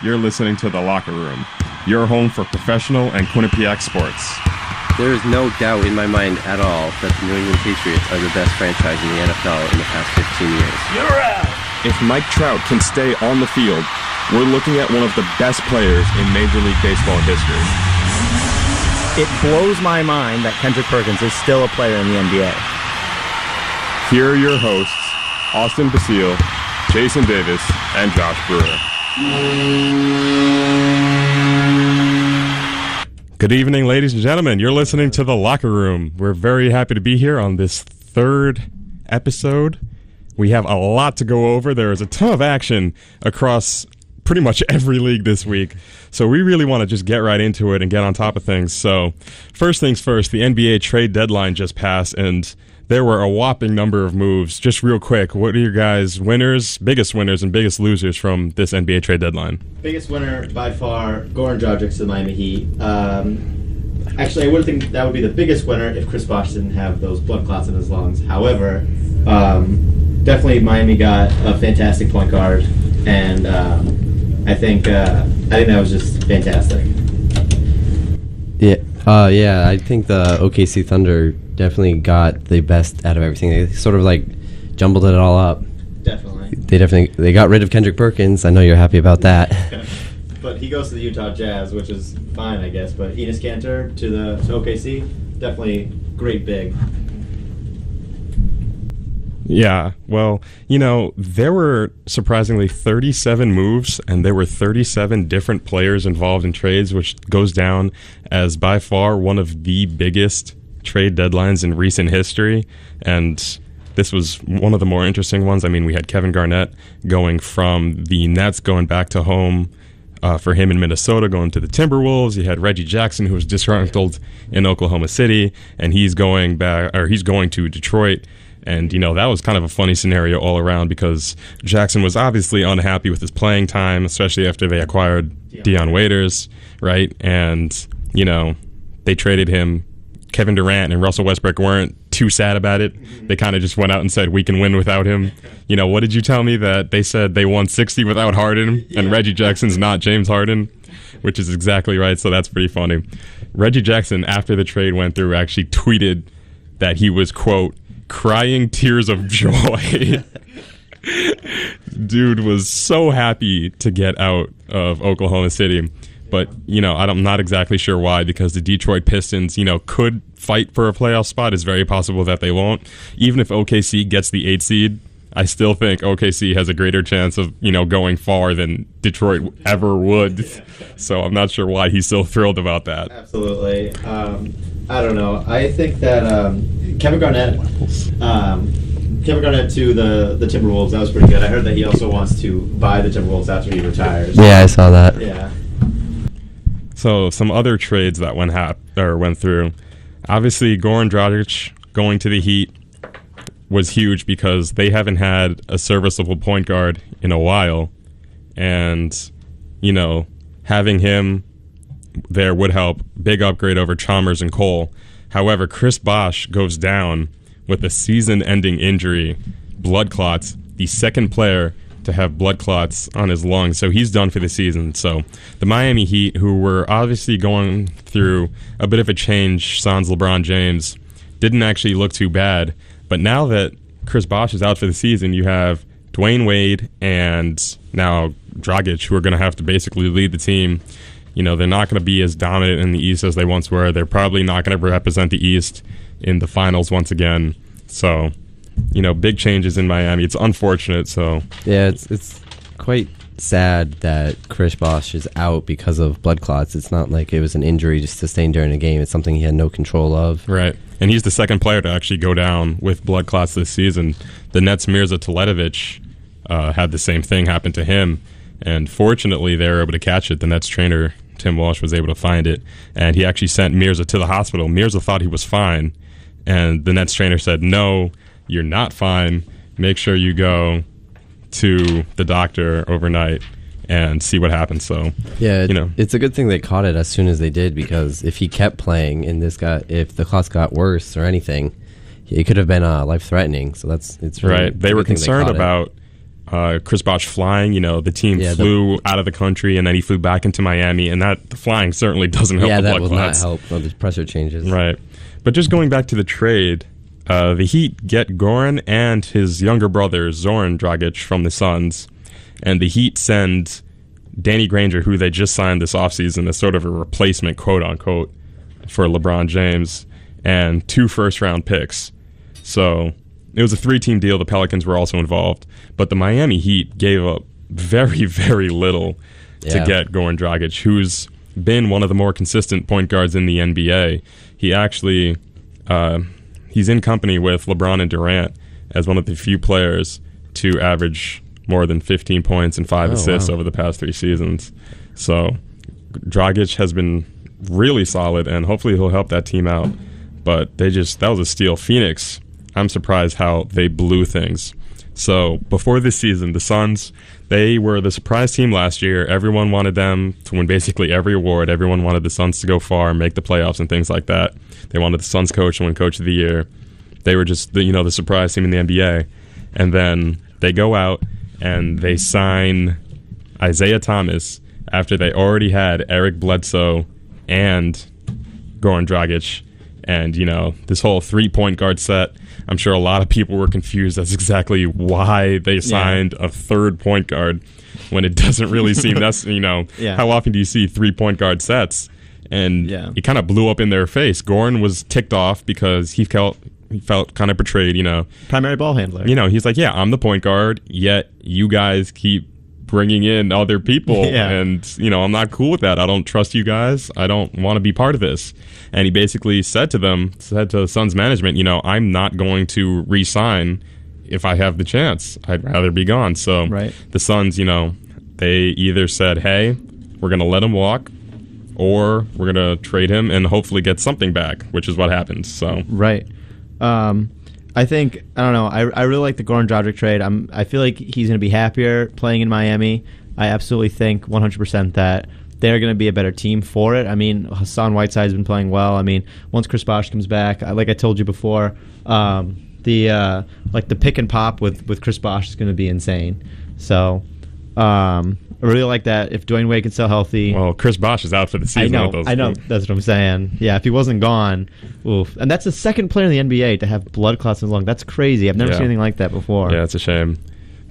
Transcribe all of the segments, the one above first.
You're listening to The Locker Room, your home for professional and Quinnipiac sports. There is no doubt in my mind at all that the New England Patriots are the best franchise in the NFL in the past 15 years. You're out! If Mike Trout can stay on the field, we're looking at one of the best players in Major League Baseball history. It blows my mind that Kendrick Perkins is still a player in the NBA. Here are your hosts, Austin Basile, Jason Davis, and Josh Brewer. Good evening, ladies and gentlemen. You're listening to The Locker Room. We're very happy to be here on this third episode. We have a lot to go over. There is a ton of action across pretty much every league this week. So we really want to just get right into it and get on top of things. So first things first, the NBA trade deadline just passed, and there were a whopping number of moves. Just real quick, what are your guys' biggest winners and biggest losers from this NBA trade deadline? Biggest winner by far, Goran Dragic to the Miami Heat. Actually, I would think that would be the biggest winner if Chris Bosh didn't have those blood clots in his lungs. However, definitely Miami got a fantastic point guard, and I think that was just fantastic. Yeah, I think the OKC Thunder definitely got the best out of everything. They sort of like jumbled it all up. Definitely. They got rid of Kendrick Perkins. I know you're happy about that. But he goes to the Utah Jazz, which is fine, I guess. But Enes Kanter to OKC, definitely great big. Yeah, well, there were surprisingly 37 moves, and there were 37 different players involved in trades, which goes down as by far one of the biggest trade deadlines in recent history. And this was one of the more interesting ones. I mean, we had Kevin Garnett going from the Nets, going back to home for him in Minnesota, going to the Timberwolves. You had Reggie Jackson, who was disgruntled in Oklahoma City, and he's going to Detroit. And, that was kind of a funny scenario all around because Jackson was obviously unhappy with his playing time, especially after they acquired Deion Waiters, right? And, they traded him. Kevin Durant and Russell Westbrook weren't too sad about it. They kind of just went out and said, we can win without him. What did you tell me? That they said they won 60 without Harden, and Reggie Jackson's not James Harden, which is exactly right, so that's pretty funny. Reggie Jackson, after the trade went through, actually tweeted that he was, quote, crying tears of joy. Dude was so happy to get out of Oklahoma City. But, I'm not exactly sure why, because the Detroit Pistons, could fight for a playoff spot. It's very possible that they won't. Even if OKC gets the 8th seed, I still think OKC has a greater chance of, going far than Detroit ever would. So I'm not sure why he's so thrilled about that. Absolutely. I don't know. I think that Kevin Garnett to the Timberwolves, that was pretty good. I heard that he also wants to buy the Timberwolves after he retires. Yeah, I saw that. Yeah. So some other trades that went through. Obviously, Goran Dragic going to the Heat was huge because they haven't had a serviceable point guard in a while. And, having him there would help. Big upgrade over Chalmers and Cole. However, Chris Bosh goes down with a season-ending injury, blood clots, the second player to have blood clots on his lungs, so he's done for the season. So the Miami Heat, who were obviously going through a bit of a change sans LeBron James, didn't actually look too bad. But now that Chris Bosh is out for the season, you have Dwayne Wade and now Dragic, who are going to have to basically lead the team. They're not going to be as dominant in the East as they once were. They're probably not going to represent the East in the finals once again. So, big changes in Miami. It's unfortunate. So yeah, it's quite sad that Chris Bosh is out because of blood clots. It's not like it was an injury just sustained during a game. It's something he had no control of. Right. And he's the second player to actually go down with blood clots this season. The Nets' Mirza Teletovic had the same thing happen to him. And fortunately, they were able to catch it. The Nets trainer, Tim Walsh, was able to find it. And he actually sent Mirza to the hospital. Mirza thought he was fine. And the Nets trainer said, no, you're not fine. Make sure you go to the doctor overnight and see what happens. So yeah, it's a good thing they caught it as soon as they did, because if he kept playing and if the clots got worse or anything, it could have been life threatening. So it's really right. They were concerned about Chris Bosh flying. The team flew out of the country, and then he flew back into Miami, and the flying certainly doesn't help the blood clots. Yeah, that will not help the pressure changes. Right. But just going back to the trade, the Heat get Goran and his younger brother, Zoran Dragic, from the Suns, and the Heat send Danny Granger, who they just signed this offseason, as sort of a replacement, quote-unquote, for LeBron James, and 2 first-round picks. So it was a 3-team deal. The Pelicans were also involved. But the Miami Heat gave up very, very little to get Goran Dragic, who's been one of the more consistent point guards in the NBA. He actually, he's in company with LeBron and Durant as one of the few players to average more than 15 points and 5 assists over the past 3 seasons. So Dragic has been really solid, and hopefully he'll help that team out. But that was a steal. Phoenix, I'm surprised how they blew things. So before this season, the Suns, they were the surprise team last year. Everyone wanted them to win basically every award. Everyone wanted the Suns to go far and make the playoffs and things like that. They wanted the Suns coach to win Coach of the Year. They were just the surprise team in the NBA. And then they go out and they sign Isaiah Thomas after they already had Eric Bledsoe and Goran Dragic. And, this whole 3-point guard set, I'm sure a lot of people were confused. That's exactly why they signed a third point guard when it doesn't really seem that's, how often do you see 3-point guard sets? And it kind of blew up in their face. Goran was ticked off because he felt kind of betrayed, Primary ball handler. He's like, I'm the point guard, yet you guys keep bringing in other people, and I'm not cool with that. I don't trust you guys. I don't want to be part of this. And he basically said to the Suns management, I'm not going to re-sign if I have the chance. I'd rather be gone. So the Suns, they either said, hey, we're going to let him walk, or we're going to trade him and hopefully get something back, which is what happened. So I think, I don't know, I really like the Goran Dragic trade. I feel like he's going to be happier playing in Miami. I absolutely think 100% that they're going to be a better team for it. I mean, Hassan Whiteside's been playing well. I mean, once Chris Bosh comes back, like I told you before, the pick and pop with Chris Bosh is going to be insane. So I really like that. If Dwayne Wade can stay healthy. Well, Chris Bosh is out for the season. I know. That's what I'm saying. Yeah, if he wasn't gone, oof. And that's the second player in the NBA to have blood clots in his lung. That's crazy. I've never seen anything like that before. Yeah, it's a shame.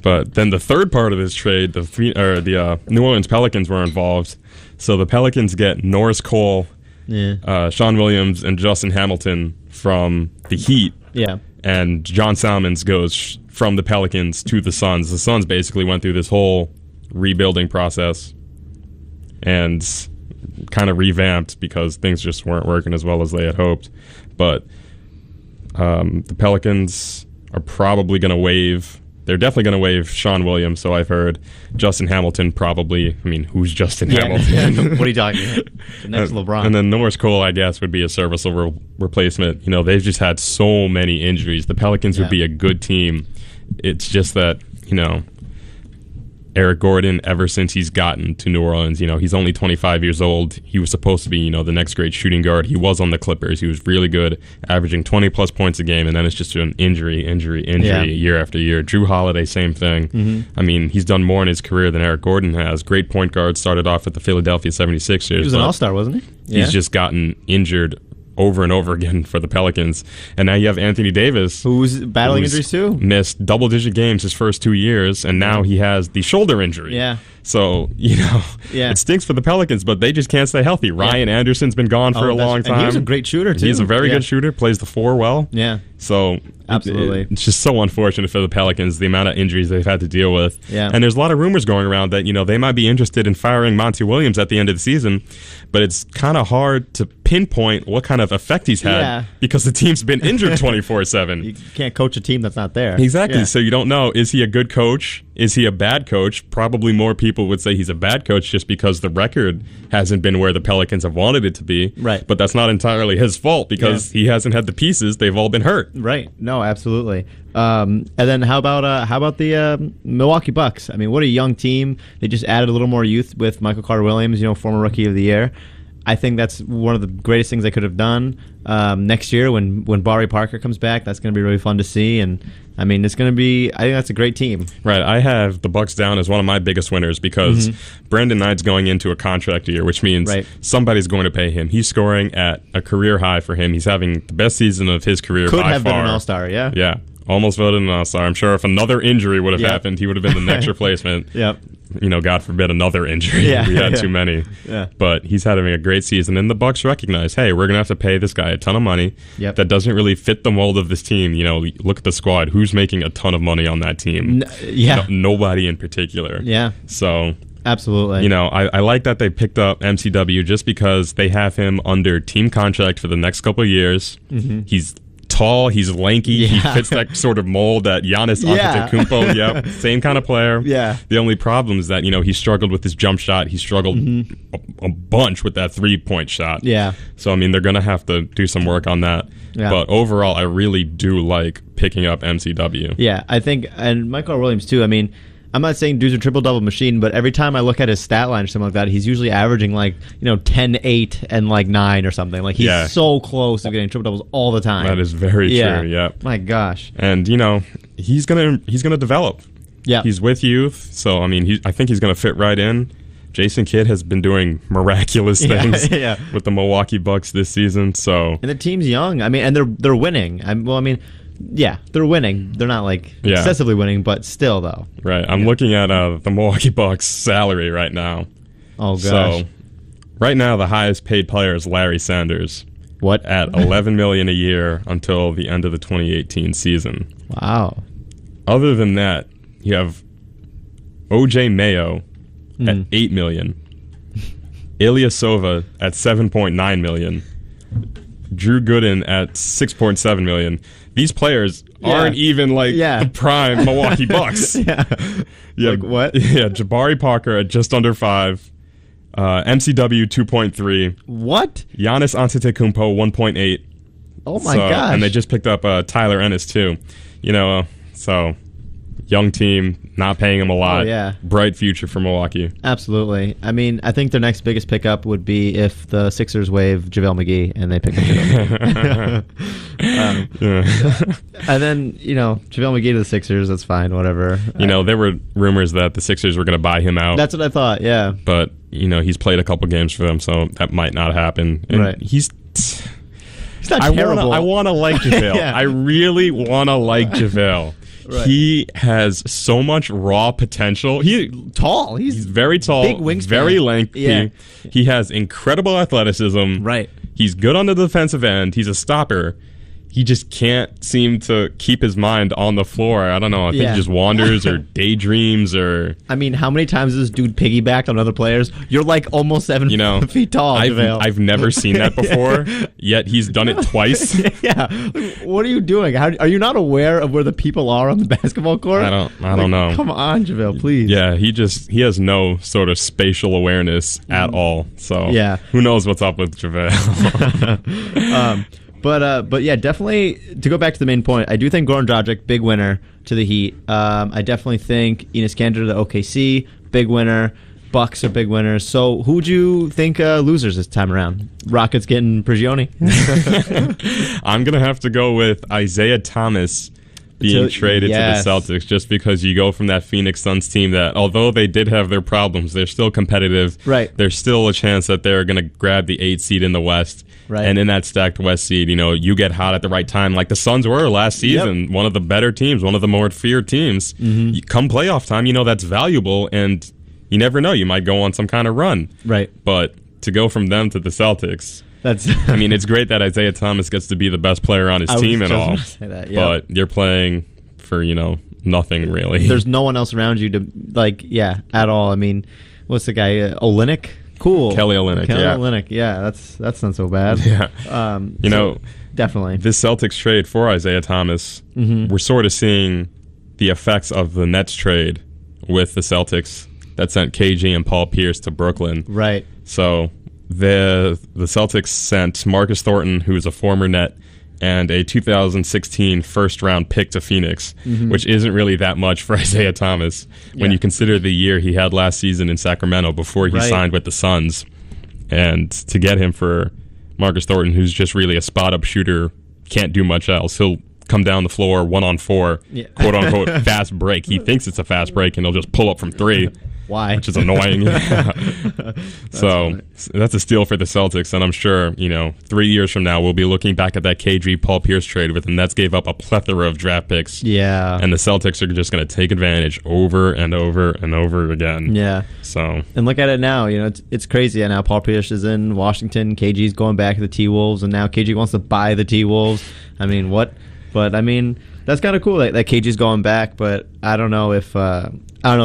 But then the third part of this trade, the New Orleans Pelicans were involved. So the Pelicans get Norris Cole, Sean Williams, and Justin Hamilton from the Heat. Yeah. And John Salmons goes from the Pelicans to the Suns. The Suns basically went through this whole rebuilding process and kind of revamped because things just weren't working as well as they had hoped. But the Pelicans are probably going to waive. They're definitely going to waive Sean Williams, so I've heard. Justin Hamilton probably. I mean, who's Justin Hamilton? What are you talking about? The next LeBron. And then Norris Cole, I guess, would be a serviceable replacement. They've just had so many injuries. The Pelicans would be a good team. It's just that, Eric Gordon, ever since he's gotten to New Orleans, he's only 25 years old. He was supposed to be, the next great shooting guard. He was on the Clippers. He was really good, averaging 20-plus points a game, and then it's just an injury year after year. Drew Holiday, same thing. Mm-hmm. I mean, he's done more in his career than Eric Gordon has. Great point guard, started off at the Philadelphia 76ers. He was an all-star, wasn't he? Yeah. He's just gotten injured over and over again for the Pelicans. And now you have Anthony Davis, who's battling injuries too. Missed double-digit games his first 2 years, and now he has the shoulder injury. Yeah. So, it stinks for the Pelicans, but they just can't stay healthy. Ryan Anderson's been gone for a long time. And he was a great shooter, too. He's a very good shooter, plays the 4 well. Yeah. So, absolutely. It's just so unfortunate for the Pelicans, the amount of injuries they've had to deal with. Yeah. And there's a lot of rumors going around that, they might be interested in firing Monty Williams at the end of the season, but it's kind of hard to pinpoint what kind of effect he's had because the team's been injured 24/7. You can't coach a team that's not there. Exactly. Yeah. So you don't know, is he a good coach? Is he a bad coach? Probably more people would say he's a bad coach just because the record hasn't been where the Pelicans have wanted it to be. Right. But that's not entirely his fault because he hasn't had the pieces. They've all been hurt. Right. No, absolutely. And then how about the Milwaukee Bucks? I mean, what a young team. They just added a little more youth with Michael Carter-Williams, former Rookie of the Year. I think that's one of the greatest things they could have done. Next year when Barry Parker comes back, that's going to be really fun to see. And I mean, it's going to be. I think that's a great team. Right. I have the Bucks down as one of my biggest winners because Brandon Knight's going into a contract year, which means somebody's going to pay him. He's scoring at a career high for him. He's having the best season of his career Could by have far. been an All-Star, yeah. Yeah. Almost voted an All-Star. I'm sure if another injury would have happened, he would have been the next replacement. Yep. You know, God forbid another injury. Yeah, We had too many. Yeah. But he's having a great season, and the Bucks recognize, hey, we're going to have to pay this guy a ton of money. Yep. That doesn't really fit the mold of this team. You know, look at the squad. Who's making a ton of money on that team? Nobody in particular. Yeah. So... Absolutely. You know, I like that they picked up MCW just because they have him under team contract for the next couple of years. He's tall, he's lanky, he fits that sort of mold that Giannis Antetokounmpo, yep, same kind of player. Yeah. The only problem is that, you know, he struggled with his jump shot. He struggled a bunch with that three-point shot. Yeah. So, I mean, they're going to have to do some work on that. Yeah. But overall, I really do like picking up MCW. Yeah, I think, and Michael Williams too. I mean, I'm not saying dude's a triple-double machine, but every time I look at his stat line or something like that, he's usually averaging 10, 8, and 9 or something. Like, he's so close to getting triple-doubles all the time. That is very true, yeah. My gosh. And, you know, he's gonna develop. Yeah. He's with youth, so, I mean, I think he's going to fit right in. Jason Kidd has been doing miraculous things with the Milwaukee Bucks this season, so... And the team's young. I mean, and they're winning. Yeah, they're winning. They're not excessively winning, but still, though. Right. I'm looking at the Milwaukee Bucks salary right now. Oh gosh. So, right now the highest paid player is Larry Sanders. What? At $11 million a year until the end of the 2018 season. Wow. Other than that, you have OJ Mayo at $8 million. Ilyasova at $7.9 million. Drew Gooden at $6.7 million. These players aren't even the prime Milwaukee Bucks. Like what? Yeah, Jabari Parker at just under 5. MCW 2.3. What? Giannis Antetokounmpo 1.8. Oh my gosh. And they just picked up Tyler Ennis too. You know, so young team, not paying him a lot. Oh, yeah. Bright future for Milwaukee. Absolutely. I mean, I think their next biggest pickup would be if the Sixers waive JaVale McGee and they pick up JaVale McGee. And then, you know, JaVale McGee to the Sixers, that's fine, whatever. You know, there were rumors that the Sixers were going to buy him out. That's what I thought, yeah. But, you know, he's played a couple games for them, so that might not happen. And right. He's not terrible. I want to like JaVale. I really want to like JaVale. Right. He has so much raw potential. He's tall. He's very tall, big wingspan. very lengthy. Yeah. He has incredible athleticism. Right. He's good on the defensive end. He's a stopper. He just can't seem to keep his mind on the floor. I don't know. I think he just wanders or daydreams or... I mean, how many times has this dude piggybacked on other players? You're like almost 7 feet tall, JaVale. I've never seen that before, yet he's done it twice. Yeah. What are you doing? Are you not aware of where the people are on the basketball court? I don't know. Come on, JaVale, please. Yeah, he has no sort of spatial awareness at all. So who knows what's up with JaVale. But yeah, definitely to go back to the main point, I do think Goran Dragic, big winner to the Heat. I definitely think Enes Kanter to the OKC, big winner. Bucks are big winners. So who would you think losers this time around? Rockets getting Prigioni? I'm going to have to go with Isaiah Thomas being traded to the Celtics just because you go from that Phoenix Suns team that, although they did have their problems, they're still competitive. Right. There's still a chance that they're going to grab the 8th seed in the West. Right. And in that stacked West seed, you know, you get hot at the right time like the Suns were last season. One of the better teams, one of the more feared teams. Come playoff time, you know, that's valuable, and you never know. You might go on some kind of run. Right. But to go from them to the Celtics... I mean, it's great that Isaiah Thomas gets to be the best player on his team and all. Say that, but you're playing for, you know, nothing really. There's no one else around you to, at all. I mean, what's the guy? Olynyk? Cool. Kelly Olynyk, Olynyk, yeah. That's not so bad. Yeah. You know, definitely. This Celtics trade for Isaiah Thomas, we're sort of seeing the effects of the Nets trade with the Celtics that sent KG and Paul Pierce to Brooklyn. Right. So... The Celtics sent Marcus Thornton, who is a former Net, and a 2016 first-round pick to Phoenix, which isn't really that much for Isaiah Thomas when you consider the year he had last season in Sacramento before he signed with the Suns. And to get him for Marcus Thornton, who's just really a spot-up shooter, can't do much else. He'll come down the floor 1-on-4, Yeah. quote unquote fast break. He thinks it's a fast break, and he'll just pull up from 3. Why? Which is annoying. So funny. that's a steal for the Celtics, and I'm sure 3 years from now we'll be looking back at that KG Paul Pierce trade where the Nets gave up a plethora of draft picks. Yeah. And the Celtics are just going to take advantage over and over and over again. Yeah. So And look at it now. It's crazy. And now Paul Pierce is in Washington. KG's going back to the T-Wolves, and now KG wants to buy the T-Wolves. I mean, what? But I mean, that's kind of cool that KG's going back. But I don't know if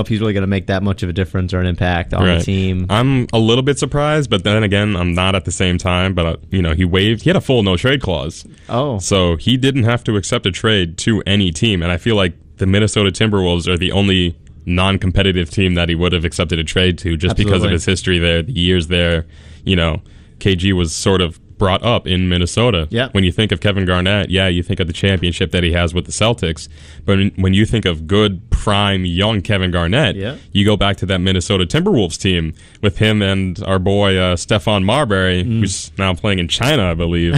he's really going to make that much of a difference or an impact on the team. I'm a little bit surprised, but then again, I'm not at the same time. But he had a full no trade clause. Oh, So he didn't have to accept a trade to any team, and I feel like the Minnesota Timberwolves are the only non-competitive team that he would have accepted a trade to, just because of Absolutely. his history there, the years there. KG was sort of brought up in Minnesota. Yeah. When you think of Kevin Garnett, you think of the championship that he has with the Celtics. But when you think of good, prime, young Kevin Garnett, you go back to that Minnesota Timberwolves team with him and our boy Stephon Marbury, who's now playing in China, I believe.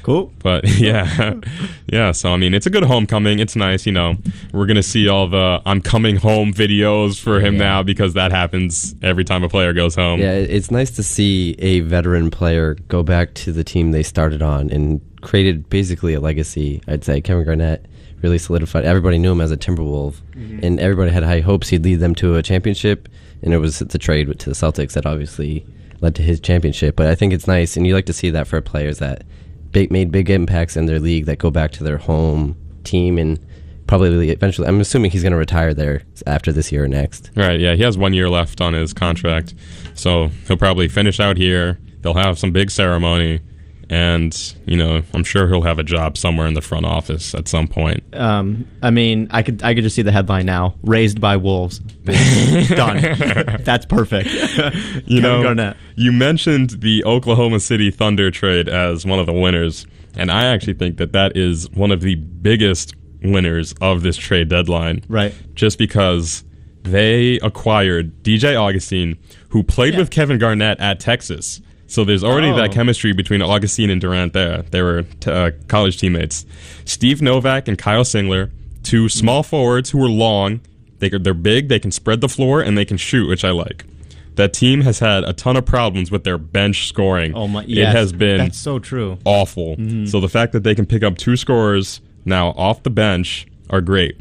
cool. But yeah. So I mean, it's a good homecoming. It's nice, We're gonna see all the "I'm coming home" videos for him now, because that happens every time a player goes home. Yeah, it's nice to see a veteran player go back to the team they started on and created basically a legacy. I'd say Kevin Garnett really solidified. Everybody knew him as a Timberwolf, and everybody had high hopes he'd lead them to a championship. And it was the trade to the Celtics that obviously led to his championship. But I think it's nice, and you like to see that for players that made big impacts in their league that go back to their home team, and probably eventually, I'm assuming he's going to retire there after this year or next. Right, yeah, he has 1 year left on his contract, so he'll probably finish out here. They'll have some big ceremony, and I'm sure he'll have a job somewhere in the front office at some point. I mean, I could just see the headline now: "Raised by Wolves." Done. That's perfect. Kevin Garnett. You mentioned the Oklahoma City Thunder trade as one of the winners, and I actually think that is one of the biggest winners of this trade deadline. Right. Just because they acquired DJ Augustine, who played with Kevin Garnett at Texas. So there's already that chemistry between Augustine and Durant there. They were college teammates. Steve Novak and Kyle Singler, two small forwards who were long. They're big, they can spread the floor, and they can shoot, which I like. That team has had a ton of problems with their bench scoring. Oh my! It Yes, has been that's so true. awful. So the fact that they can pick up 2 scorers now off the bench are great.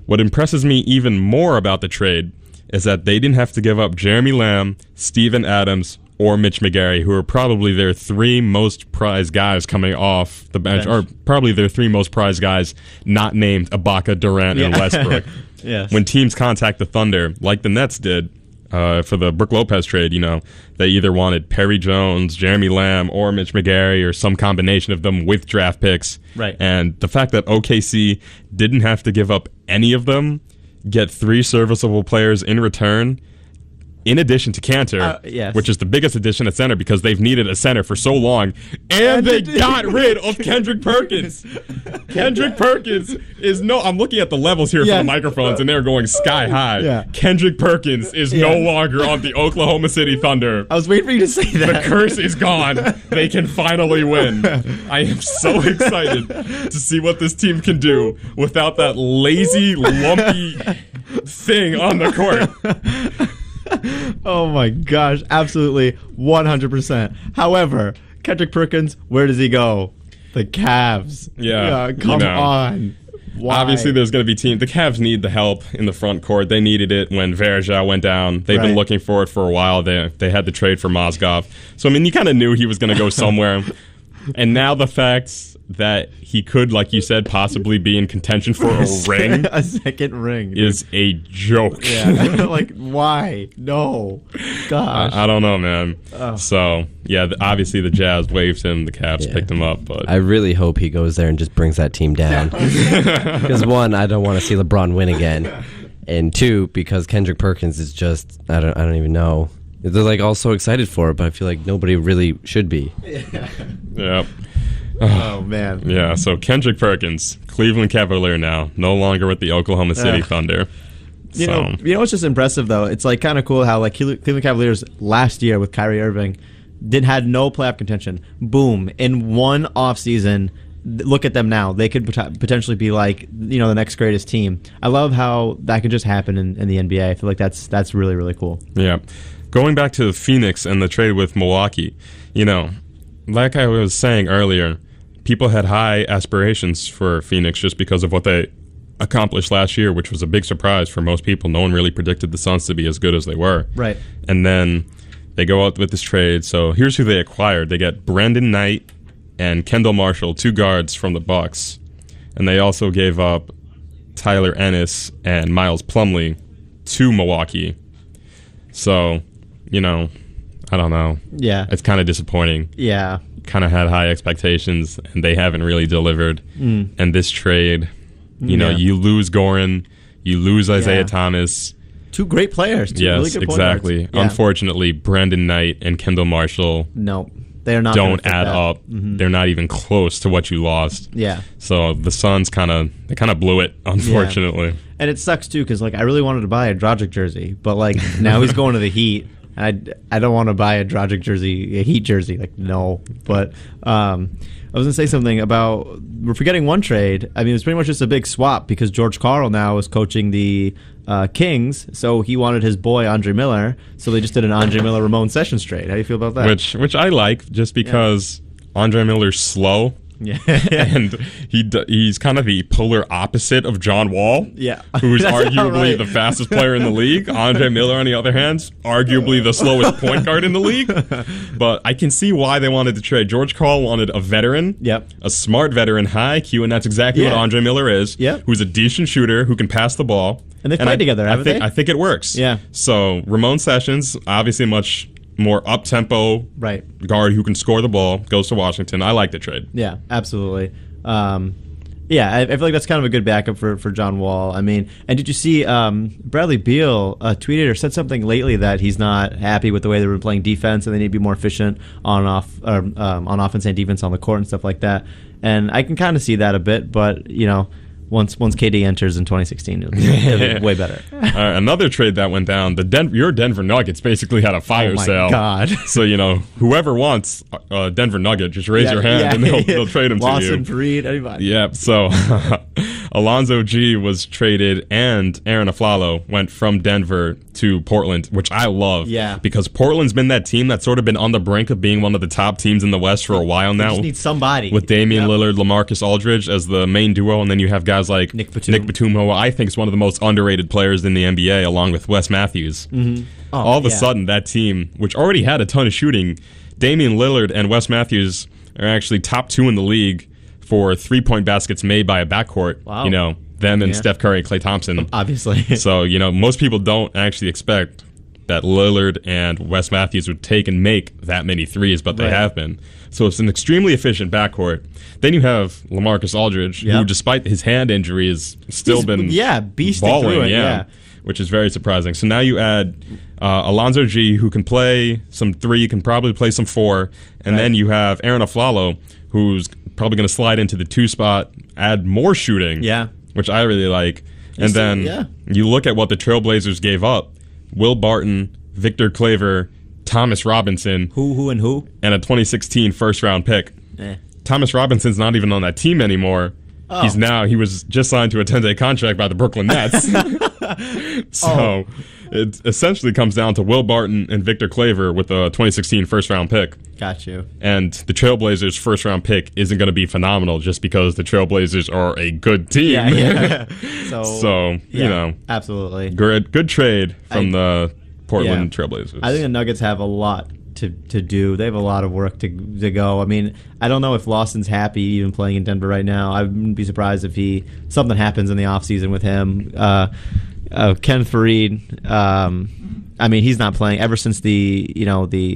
What impresses me even more about the trade is that they didn't have to give up Jeremy Lamb, Steven Adams, or Mitch McGarry, who are probably their 3 most prized guys coming off the bench, or probably their 3 most prized guys not named Ibaka, Durant, and Westbrook. Yes. When teams contact the Thunder, like the Nets did for the Brook Lopez trade, they either wanted Perry Jones, Jeremy Lamb, or Mitch McGarry, or some combination of them with draft picks. Right. And the fact that OKC didn't have to give up any of them, get 3 serviceable players in return, in addition to Cantor, yes. which is the biggest addition at center because they've needed a center for so long, and they got rid of Kendrick Perkins. Kendrick Perkins I'm looking at the levels here for the microphones, and they're going sky high. Yeah. Kendrick Perkins is no longer on the Oklahoma City Thunder. I was waiting for you to say The that. curse is gone. They can finally win. I am so excited to see what this team can do without that lazy, lumpy thing on the court. Oh my gosh, absolutely 100%. However, Kendrick Perkins, where does he go? The Cavs. Yeah, come on. Why? Obviously, there's going to be teams. The Cavs need the help in the front court. They needed it when Verja went down. They've been looking for it for a while. They had the trade for Mozgov. So, I mean, you kind of knew he was going to go somewhere. And now the fact that he could, like you said, possibly be in contention for a ring a second ring is a joke. Yeah. Like, why? No. Gosh. I don't know, man. So, yeah, obviously the Jazz waived him. The Cavs picked him up. But I really hope he goes there and just brings that team down. Because 1, I don't want to see LeBron win again. And 2, because Kendrick Perkins is just, I don't even know. They're like all so excited for it, but I feel like nobody really should be. Yep. Oh, man. Yeah, so Kendrick Perkins, Cleveland Cavalier now, no longer with the Oklahoma City Thunder. You know what's just impressive though? It's like kind of cool how like Cleveland Cavaliers last year with Kyrie Irving had no playoff contention. Boom, in one offseason, look at them now. They could potentially be like, the next greatest team. I love how that could just happen in the NBA. I feel like that's really, really cool. Yeah. Going back to Phoenix and the trade with Milwaukee, like I was saying earlier, people had high aspirations for Phoenix just because of what they accomplished last year, which was a big surprise for most people. No one really predicted the Suns to be as good as they were. Right. And then they go out with this trade. So here's who they acquired. They get Brandon Knight and Kendall Marshall, 2 guards from the Bucks. And they also gave up Tyler Ennis and Miles Plumlee to Milwaukee. So, I don't know. Yeah. It's kind of disappointing. Yeah. Kind of had high expectations, and they haven't really delivered. And this trade, you lose Goran, you lose Isaiah Thomas. 2 great players. 2 Yes, really good point exactly. guards. Yeah. Unfortunately, Brandon Knight and Kendall Marshall they are not don't add that. up. They're not even close to what you lost. Yeah. So the Suns kind of blew it, unfortunately. Yeah. And it sucks too because I really wanted to buy a Dragic jersey, but now he's going to the Heat. I don't want to buy a Dragic jersey, a Heat jersey. No. But I was gonna say something about, we're forgetting one trade. I mean, it's pretty much just a big swap because George Karl now is coaching the Kings, so he wanted his boy Andre Miller, so they just did an Andre Miller Ramon Sessions trade. How do you feel about that? Which I like, just because Andre Miller's slow. Yeah. And he's kind of the polar opposite of John Wall, who's That's arguably right. the fastest player in the league. Andre Miller, on the other hand, arguably the slowest point guard in the league. But I can see why they wanted to trade. George Karl wanted a veteran, a smart veteran, high IQ, and that's exactly what Andre Miller is, who's a decent shooter, who can pass the ball. And they played together, haven't they? I think it works. Yeah. So Ramon Sessions, obviously much more up-tempo guard who can score the ball, goes to Washington. I like the trade. Yeah, absolutely. I feel like that's kind of a good backup for John Wall. I mean, and did you see Bradley Beal tweeted or said something lately that he's not happy with the way they were playing defense and they need to be more efficient on offense and defense on the court and stuff like that. And I can kind of see that a bit, but once KD enters in 2016, it'll be way better. Another trade that went down, your Denver Nuggets basically had a fire sale. Oh my God. So, whoever wants Denver Nugget, just raise your hand and they'll trade them to you. Lawson, Reed, anybody. Yep. So Alonzo G was traded and Aaron Aflalo went from Denver to Portland, which I love. Yeah. Because Portland's been that team that's sort of been on the brink of being one of the top teams in the West for a while now. They just need somebody. With Damian Lillard, LaMarcus Aldridge as the main duo, and then you have guys like Nick Batum, who I think is one of the most underrated players in the NBA, along with Wes Matthews. All of a sudden, that team, which already had a ton of shooting, Damian Lillard and Wes Matthews are actually top 2 in the league for 3-point baskets made by a backcourt. Wow. Them and Steph Curry and Klay Thompson. Obviously. So, most people don't actually expect that Lillard and Wes Matthews would take and make that many threes, but they have been. So it's an extremely efficient backcourt. Then you have LaMarcus Aldridge, who, despite his hand injury, has still been beasting balling, through it, which is very surprising. So now you add Alonzo G, who can play some 3, can probably play some 4, and then you have Aaron Aflalo, who's probably going to slide into the 2 spot, add more shooting, which I really like. And then you look at what the Trailblazers gave up. Will Barton, Victor Claver, Thomas Robinson. Who, and who? And a 2016 first-round pick. Thomas Robinson's not even on that team anymore. He was just signed to a 10-day contract by the Brooklyn Nets. So it essentially comes down to Will Barton and Victor Claver with a 2016 first-round pick. Got you. And the Trailblazers' first-round pick isn't going to be phenomenal just because the Trailblazers are a good team. So absolutely. Good trade from the Portland Trailblazers. I think the Nuggets have a lot to do. They have a lot of work to go. I mean, I don't know if Lawson's happy even playing in Denver right now. I wouldn't be surprised if something happens in the offseason with him. Ken Fareed, I mean, he's not playing ever since the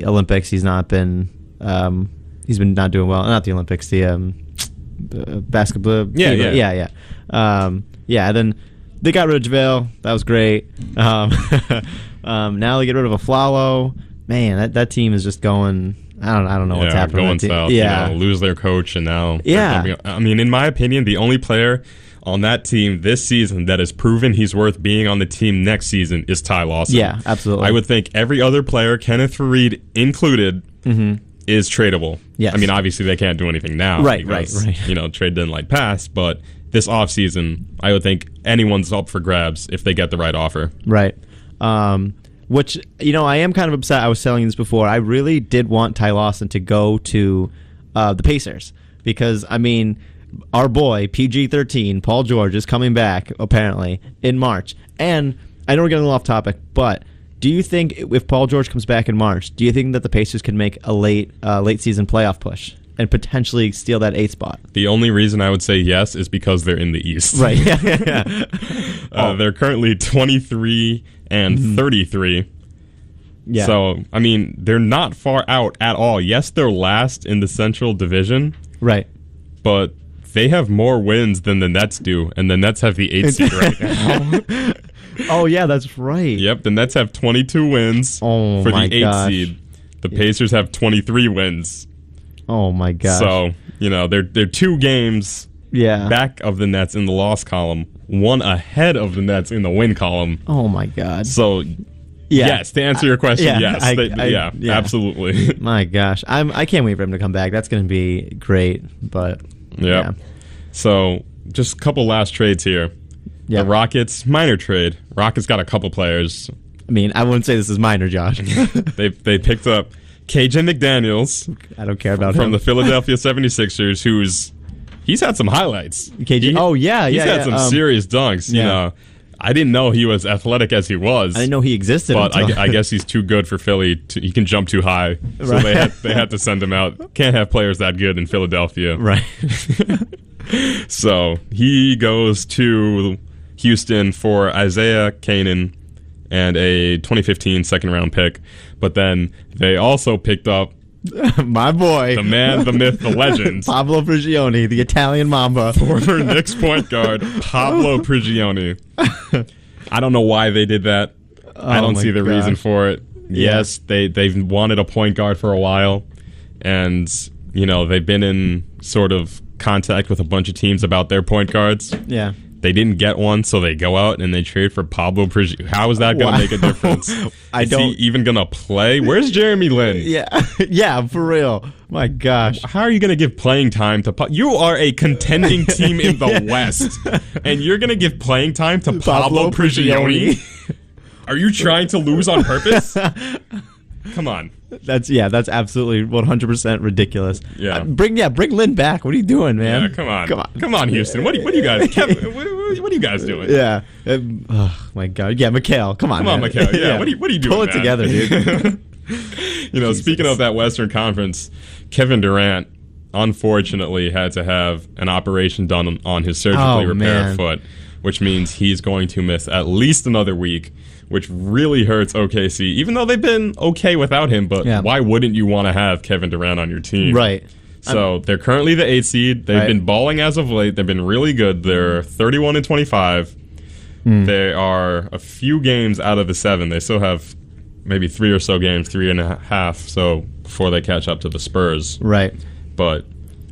Olympics. He's not been he's been not doing well. Not the Olympics, the basketball. Then they got rid of JaVale. That was great. Now they get rid of Aflalo. Man, that team is just going. I don't know what's happening. Going south. Lose their coach, and now I mean, in my opinion, the only player on that team this season that has proven he's worth being on the team next season is Ty Lawson. Yeah, absolutely. I would think every other player, Kenneth Fareed included, is tradable. Yes. I mean, obviously they can't do anything now. Right, because, right. You know, trade deadline passed, but this offseason, I would think anyone's up for grabs if they get the right offer. Right. Which, you know, I am kind of upset. I was telling you this before. I really did want Ty Lawson to go to the Pacers because, I mean, our boy, PG-13, Paul George, is coming back, apparently, in March. And I know we're getting a little off topic, but do you think if Paul George comes back in March, do you think that the Pacers can make a late season playoff push and potentially steal that 8th spot? The only reason I would say yes is because they're in the East. Right. Yeah. They're currently 23 and 33. Yeah. So, I mean, they're not far out at all. Yes, they're last in the Central Division, Right. but they have more wins than the Nets do, and the Nets have the 8th seed right now. Oh, yeah, that's right. Yep, the Nets have 22 wins Oh, for the my 8th gosh. seed. The Pacers have 23 wins. Oh, my gosh. So, you know, they're 2 games yeah. back of the Nets in the loss column, 1 ahead of the Nets in the win column. Oh, my God. So, Yeah. yes, to answer your question, yeah, yes. yeah. Absolutely. My gosh. I can't wait for him to come back. That's going to be great. But, Yeah. So, just a couple last trades here. Yeah. The Rockets, minor trade. Rockets got a couple players. I mean, I wouldn't say this is minor, Josh. They picked up KJ McDaniels I don't care about from him. the Philadelphia 76ers, he's had some highlights. KJ. Oh, yeah, He's yeah. had some serious dunks. You yeah. know, I didn't know he was athletic as he was. I didn't know he existed. But until- I guess he's too good for Philly. He can jump too high, so Right. they had to send him out. Can't have players that good in Philadelphia. Right. So he goes to Houston for Isaiah Kanan and a 2015 second-round pick. But then they also picked up My boy. the man, the myth, the legend, Pablo Prigioni, the Italian Mamba. former Knicks point guard Pablo Prigioni. I don't know why they did that. I don't my see the gosh. reason for it. Yeah. Yes, they've wanted a point guard for a while, and you know they've been in sort of contact with a bunch of teams about their point guards. Yeah. They didn't get one, so they go out and they trade for Pablo Prigioni. How is that going Wow. to make a difference? I Is don't- he even going to play? Where's Jeremy Lin? Yeah. Yeah, for real. My gosh. How are you going to give playing time to You are a contending team in the West, and you're going to give playing time to Pablo Prigioni? Are you trying to lose on purpose? Come on. That's absolutely 100% ridiculous. Yeah. Bring Lynn back. What are you doing, man? Yeah, come on, Houston. What do you guys? What are you guys doing? Yeah. Oh my God. Yeah, Mikhail. Come on. Come on, man. Mikhail. Yeah. What are you doing? Pull it man? together, dude. You know, speaking of that Western Conference, Kevin Durant unfortunately had to have an operation done on his surgically repaired man. foot, which means he's going to miss at least another week, which really hurts OKC, even though they've been okay without him. But Yeah. why wouldn't you want to have Kevin Durant on your team? Right. So they're currently the 8th seed. They've Right. been balling as of late. They've been really good. They're 31 and 25. They are a few games out of the 7. They still have maybe 3 or so games, 3.5, so before they catch up to the Spurs. Right. But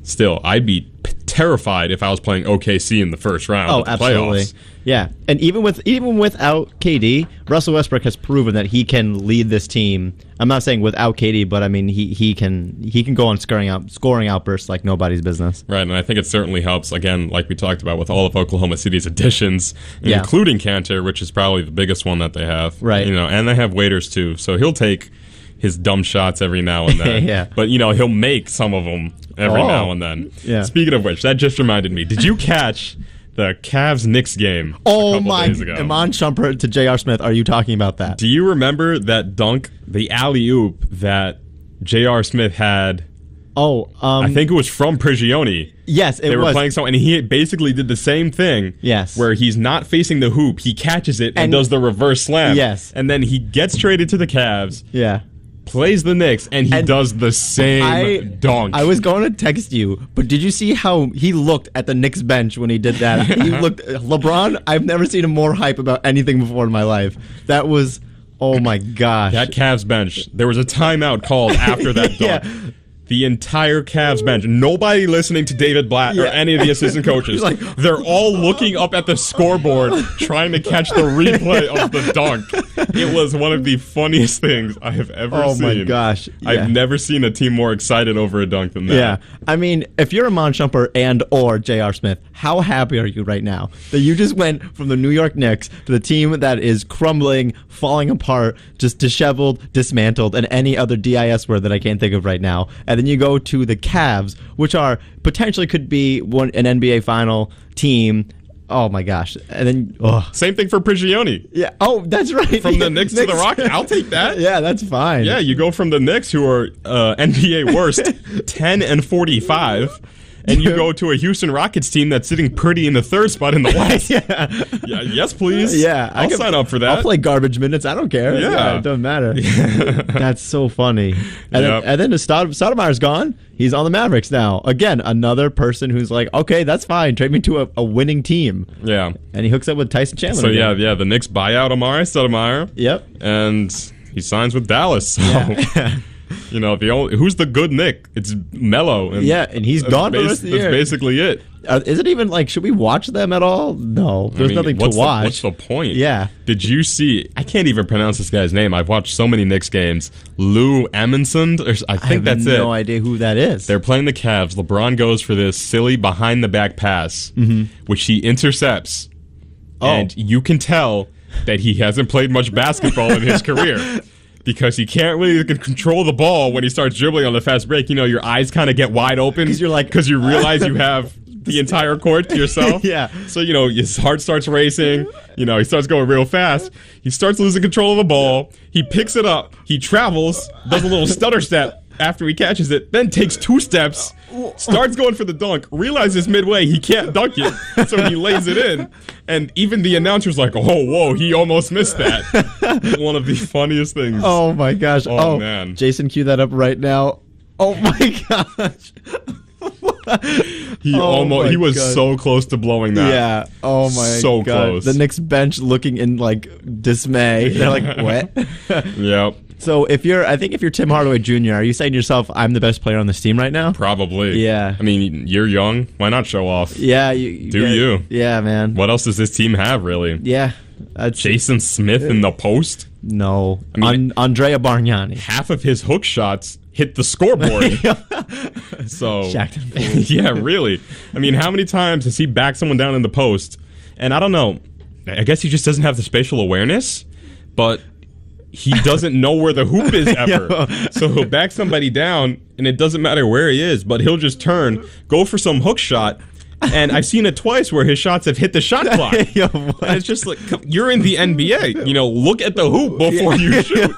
still, I'd be terrified if I was playing OKC in the first round Oh, of the absolutely. playoffs. Yeah, and even without KD, Russell Westbrook has proven that he can lead this team. I'm not saying without KD, but I mean he can go on scoring outbursts like nobody's business. Right, and I think it certainly helps, again, like we talked about with all of Oklahoma City's additions, Yeah. including Cantor, which is probably the biggest one that they have. Right. You know, and they have waiters too, so he'll take his dumb shots every now and then. Yeah. But, you know, he'll make some of them every Oh. now and then. Yeah. Speaking of which, that just reminded me. Did you catch the Cavs-Knicks game a Oh couple my! days ago? Iman Shumpert to J.R. Smith. Are you talking about that? Do you remember that dunk, the alley-oop that J.R. Smith had? Oh, I think it was from Prigioni. yes, it They were was. playing so, and he basically did the same thing. Yes. Where he's not facing the hoop, he catches it and And- does the reverse slam. Yes. And then he gets traded to the Cavs, Yeah. plays the Knicks, and he And does the same dunk. I was going to text you, but did you see how he looked at the Knicks bench when he did that? He looked LeBron. I've never seen him more hype about anything before in my life. That was, oh my gosh. that Cavs bench. There was a timeout called after that dunk. Yeah. The entire Cavs bench, nobody listening to David Blatt or any of the assistant coaches. Like, they're all looking up at the scoreboard, trying to catch the replay of the dunk. It was one of the funniest things I have ever seen. Oh my gosh. Yeah. I've never seen a team more excited over a dunk than that. Yeah. I mean, if you're Amon Shumpert and or J.R. Smith, how happy are you right now that you just went from the New York Knicks to the team that is crumbling, falling apart, just disheveled, dismantled, and any other DIS word that I can't think of right now. And then you go to the Cavs, which are potentially could be an NBA final team. Oh my gosh. And then Same thing for Prigioni. yeah. Oh, that's right. From the Knicks to the Rockets. I'll take that. Yeah, that's fine. Yeah, you go from the Knicks, who are NBA worst, 10-45, and you go to a Houston Rockets team that's sitting pretty in the third spot in the West. Yeah, yes, please. Yeah, I'll sign up for that. I'll play garbage minutes. I don't care. Yeah. It doesn't matter. That's so funny. And Yep. then Stoudemire's gone. He's on the Mavericks now. Again, another person who's like, okay, that's fine. Trade me to a winning team. Yeah. And he hooks up with Tyson Chandler. So again. yeah, the Knicks buy out Amari Stoudemire. Yep. And he signs with Dallas. So Yeah. you know, who's the good Knick? It's Melo. And Yeah, and he's gone for the rest of the year. That's basically it. Is it even like, should we watch them at all? No. There's nothing to watch. What's the point? Yeah. Did you see? I can't even pronounce this guy's name. I've watched so many Knicks games. Lou Amundsen, I think that's it. I have no idea who that is. They're playing the Cavs. LeBron goes for this silly behind-the-back pass, which he intercepts. Oh. And you can tell that he hasn't played much basketball in his career. Because he can't really control the ball when he starts dribbling on the fast break. You know, your eyes kind of get wide open. Because you realize you have the entire court to yourself. Yeah. So, you know, his heart starts racing. You know, he starts going real fast. He starts losing control of the ball. He picks it up. He travels, does a little stutter step after he catches it, then takes 2 steps, starts going for the dunk, realizes midway he can't dunk it, so he lays it in. And even the announcer's like, oh, whoa, he almost missed that. One of the funniest things. Oh my gosh. Oh, man. Jason, cue that up right now. Oh my gosh. He was so close to blowing that. Yeah. Oh my So god. close. The Knicks bench looking in like dismay. They're like, what? Yep. So if you're Tim Hardaway Jr., are you saying to yourself, I'm the best player on this team right now? Probably. Yeah. I mean, you're young. Why not show off? Yeah. You. Yeah, man. What else does this team have, really? Yeah. Jason Smith in the post? No. I mean, Andrea Bargnani. Half of his hook shots hit the scoreboard. So, Shaqtin' yeah, really. I mean, how many times has he backed someone down in the post? And I don't know. I guess he just doesn't have the spatial awareness, but he doesn't know where the hoop is ever. So he'll back somebody down, and it doesn't matter where he is, but he'll just turn, go for some hook shot. And I've seen it twice where his shots have hit the shot clock. Yo, and it's just like, you're in the NBA. You know, look at the hoop before you shoot.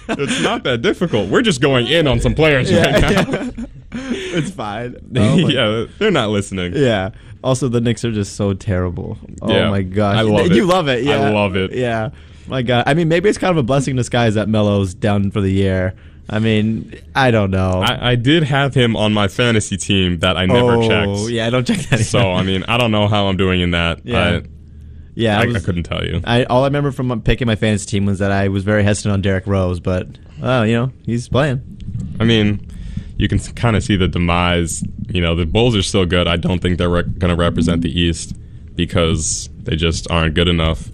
It's not that difficult. We're just going in on some players right now. Yeah. It's fine. Oh yeah, they're not listening. Yeah. Also, the Knicks are just so terrible. Oh Yeah. my gosh. I love it. You love it. Yeah. I love it. Yeah. My God. I mean, maybe it's kind of a blessing in disguise that Melo's down for the year. I mean, I don't know. I did have him on my fantasy team that I never checked. Oh, yeah, I don't check that either. So, I mean, I don't know how I'm doing in that. Yeah. Yeah, I couldn't tell you. All I remember from picking my fantasy team was that I was very hesitant on Derrick Rose, but, you know, he's playing. I mean, you can kind of see the demise. You know, the Bulls are still good. I don't think they're going to represent the East because they just aren't good enough.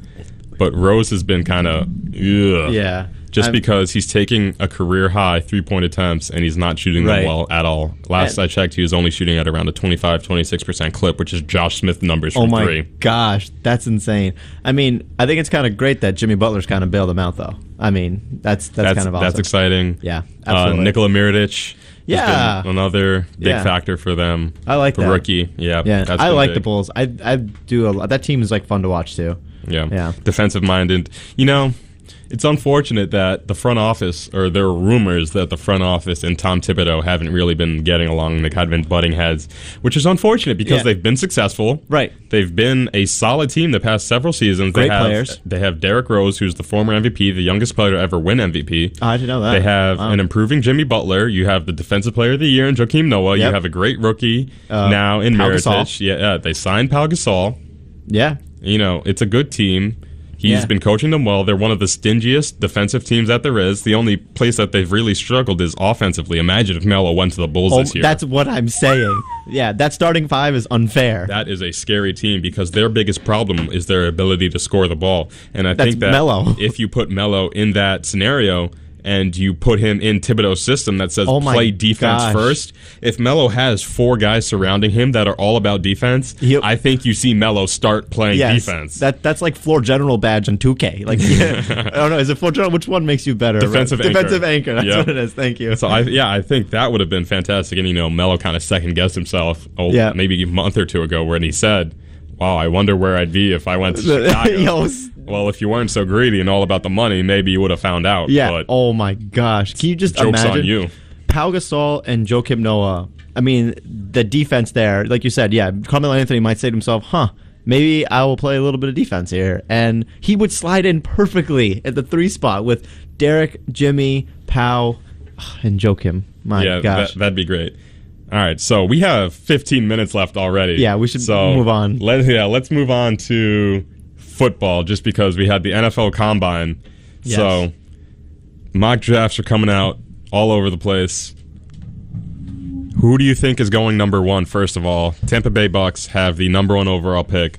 But Rose has been kind of, Yeah. Just because he's taking a career-high 3-point attempts and he's not shooting them well at all. Last I checked, he was only shooting at around a 25-26% clip, which is Josh Smith numbers from 3. Oh my gosh, that's insane. I mean, I think it's kind of great that Jimmy Butler's kind of bailed him out, though. I mean, that's kind of awesome. That's exciting. Yeah, absolutely. Nikola Mirotic has been another big factor for them. I like that. Rookie. Yeah, I like the Bulls. I do a lot. That team is like fun to watch, too. Yeah. Defensive-minded. You know, it's unfortunate that the front office, or there are rumors that the front office and Tom Thibodeau haven't really been getting along. They've kind of been butting heads, which is unfortunate because they've been successful. Right. They've been a solid team the past several seasons. Great players. They have Derrick Rose, who's the former MVP, the youngest player to ever win MVP. Oh, I didn't know that. They have an improving Jimmy Butler. You have the Defensive Player of the Year in Joakim Noah. Yep. You have a great rookie now in Mirotic. Yeah, they signed Pau Gasol. Yeah. You know, it's a good team. He's been coaching them well. They're one of the stingiest defensive teams that there is. The only place that they've really struggled is offensively. Imagine if Melo went to the Bulls this year. That's what I'm saying. Yeah, that starting five is unfair. That is a scary team because their biggest problem is their ability to score the ball. And I That's think that Melo. if you put Melo in that scenario and you put him in Thibodeau's system that says play defense first, if Melo has 4 guys surrounding him that are all about defense, I think you see Melo start playing defense. That's like floor general badge on 2K. Like, I don't know, is it floor general? Which one makes you better? Defensive anchor. Defensive anchor. That's what it is. Thank you. So I think that would have been fantastic. And Melo kind of second guessed himself. Maybe a month or two ago when he said, "Wow, I wonder where I'd be if I went to Chicago." Well, if you weren't so greedy and all about the money, maybe you would have found out. Yeah. But oh my gosh. Can you just joke's imagine? on you. Pau Gasol and Joakim Noah. I mean, the defense there, like you said, Carmelo Anthony might say to himself, maybe I will play a little bit of defense here. And he would slide in perfectly at the 3 spot with Derek, Jimmy, Pau, and Joakim. My gosh. That'd be great. All right, so we have 15 minutes left already. Yeah, we should move on. Let's move on to football just because we had the NFL Combine. Yes. So mock drafts are coming out all over the place. Who do you think is going number 1, first of all? Tampa Bay Bucks have the number 1 overall pick.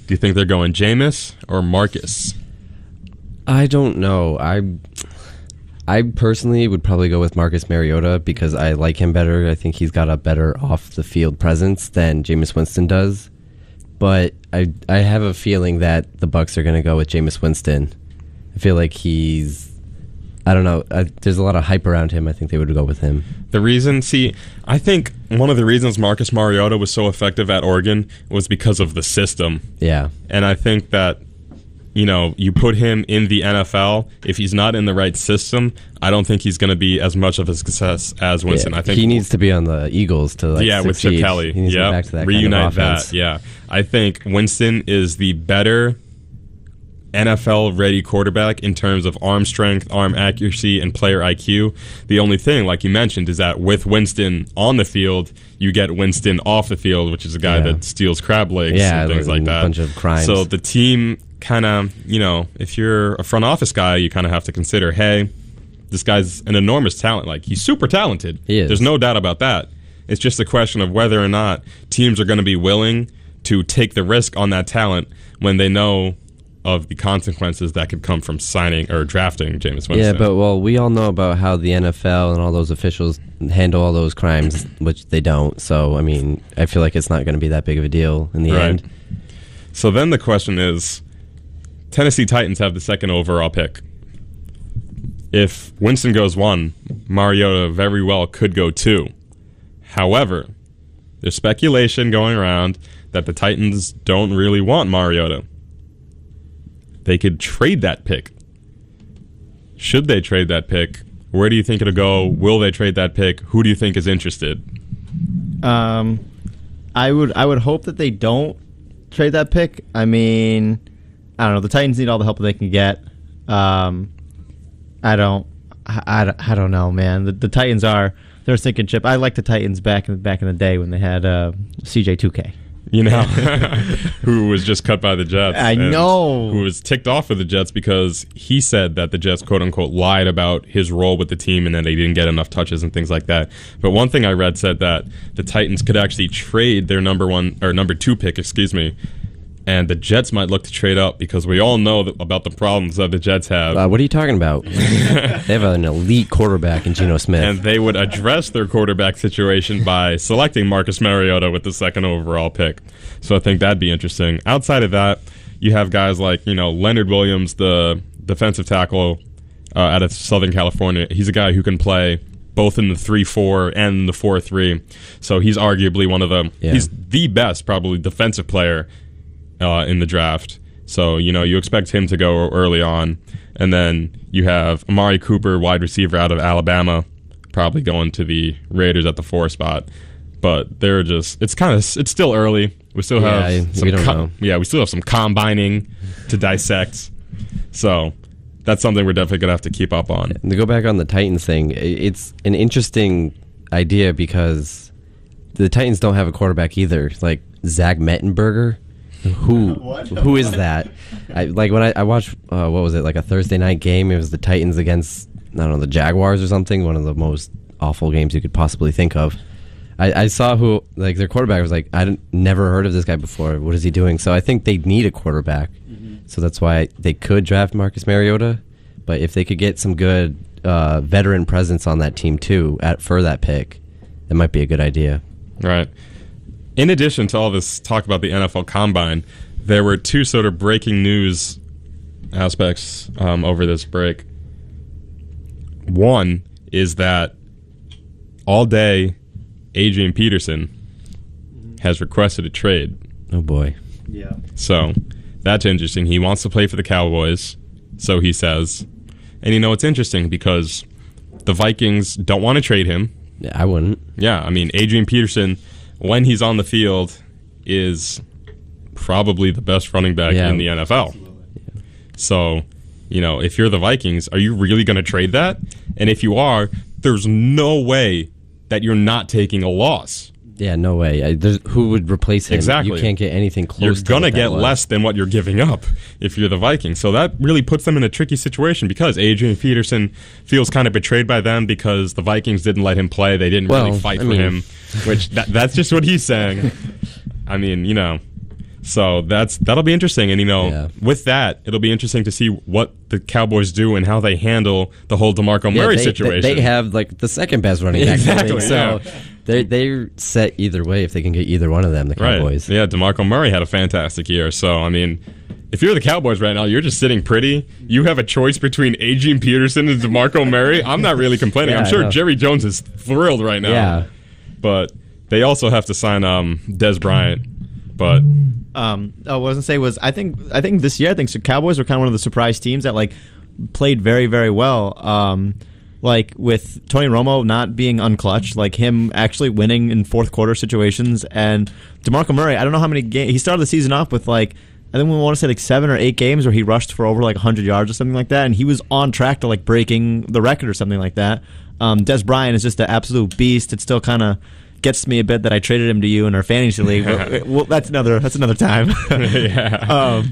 Do you think they're going Jameis or Marcus? I don't know. I personally would probably go with Marcus Mariota because I like him better. I think he's got a better off-the-field presence than Jameis Winston does. But I have a feeling that the Bucs are going to go with Jameis Winston. I feel like I don't know. There's a lot of hype around him. I think they would go with him. I think one of the reasons Marcus Mariota was so effective at Oregon was because of the system. Yeah. And I think that, you put him in the NFL, if he's not in the right system, I don't think he's going to be as much of a success as Winston. Yeah, I think he needs to be on the Eagles to succeed. With Chip Kelly. He needs to go back to that reunite kind of offense. that. Yeah. I think Winston is the better NFL-ready quarterback in terms of arm strength, arm accuracy, and player IQ. The only thing, like you mentioned, is that with Winston on the field, you get Winston off the field, which is a guy that steals crab legs and things like that. A bunch of crimes. So the team kind of, if you're a front office guy, you kind of have to consider, hey, this guy's an enormous talent. Like, he's super talented. He is. There's no doubt about that. It's just a question of whether or not teams are going to be willing to take the risk on that talent when they know of the consequences that could come from signing or drafting Jameis Winston. Yeah, but we all know about how the NFL and all those officials handle all those crimes, which they don't. So, I mean, I feel like it's not going to be that big of a deal in the end. So then the question is, Tennessee Titans have the 2nd overall pick. If Winston goes 1, Mariota very well could go 2. However, there's speculation going around that the Titans don't really want Mariota. They could trade that pick. Should they trade that pick? Where do you think it'll go? Will they trade that pick? Who do you think is interested? I would hope that they don't trade that pick. I mean, I don't know. The Titans need all the help that they can get. I don't know, man. The Titans they're sinking ship. I like the Titans back in the day when they had CJ2K. Who was just cut by the Jets. I know. Who was ticked off with the Jets because he said that the Jets, quote unquote, lied about his role with the team and that they didn't get enough touches and things like that. But one thing I read said that the Titans could actually trade their number 2 pick, and the Jets might look to trade up because we all know about the problems that the Jets have. What are you talking about? They have an elite quarterback in Geno Smith. And they would address their quarterback situation by selecting Marcus Mariota with the 2nd overall pick. So I think that'd be interesting. Outside of that, you have guys like, Leonard Williams, the defensive tackle out of Southern California. He's a guy who can play both in the 3-4 and the 4-3. So he's arguably one of the he's the best probably defensive player in the draft. So, you expect him to go early on. And then you have Amari Cooper, wide receiver out of Alabama, probably going to the Raiders at the 4 spot. But they're just, it's still early. We still have we still have some combining to dissect. So that's something we're definitely going to have to keep up on. To go back on the Titans thing, it's an interesting idea because the Titans don't have a quarterback either. Like Zach Mettenberger, Who is that? Like when I watched what was it, like a Thursday night game? It was the Titans against, I don't know, the Jaguars or something. One of the most awful games you could possibly think of. I saw who, like, their quarterback was like, never heard of this guy before. What is he doing? So I think they need a quarterback. So that's why they could draft Marcus Mariota. But if they could get some good veteran presence on that team too for that pick, that might be a good idea. Right. In addition to all this talk about the NFL Combine, there were two sort of breaking news aspects over this break. One is that all day Adrian Peterson has requested a trade. Oh boy. Yeah. So that's interesting. He wants to play for the Cowboys, so he says. And you know, it's interesting because the Vikings don't want to trade him. Yeah, I wouldn't. Yeah, I mean, Adrian Peterson, when he's on the field, is probably the best running back in the NFL. Yeah. So, you know, if you're the Vikings, are you really going to trade that? And if you are, there's no way that you're not taking a loss. Yeah, no way. Who would replace him? Exactly. You can't get anything close. You're going to get was. less than what you're giving up if you're the Vikings. So that really puts them in a tricky situation because Adrian Peterson feels kind of betrayed by them because the Vikings didn't let him play. They didn't really fight for him, which that's just what he's saying. I mean, you know, so that'll be interesting. And, you know, with that, it'll be interesting to see what the Cowboys do and how they handle the whole DeMarco Murray situation. They have, like, the second best running back. Exactly, so they're set either way if they can get either one of them, the Cowboys. Right. Yeah, DeMarco Murray had a fantastic year. So, I mean, if you're the Cowboys right now, you're just sitting pretty. You have a choice between Adrian Peterson and DeMarco Murray. I'm not really complaining. I'm sure Jerry Jones is thrilled right now. Yeah. But they also have to sign Dez Bryant. But I wasn't say was I think this year the Cowboys were kind of one of the surprise teams that like played very, very well. Like with Tony Romo not being unclutched, like him actually winning in fourth quarter situations, and DeMarco Murray. I don't know how many games he started the season off with, like I think we want to say like 7 or 8 games where he rushed for over like 100 yards or something like that, and he was on track to like breaking the record or something like that. Dez Bryant is just an absolute beast. It still kind of gets me a bit that I traded him to you in our fantasy league. Well, that's another time. yeah.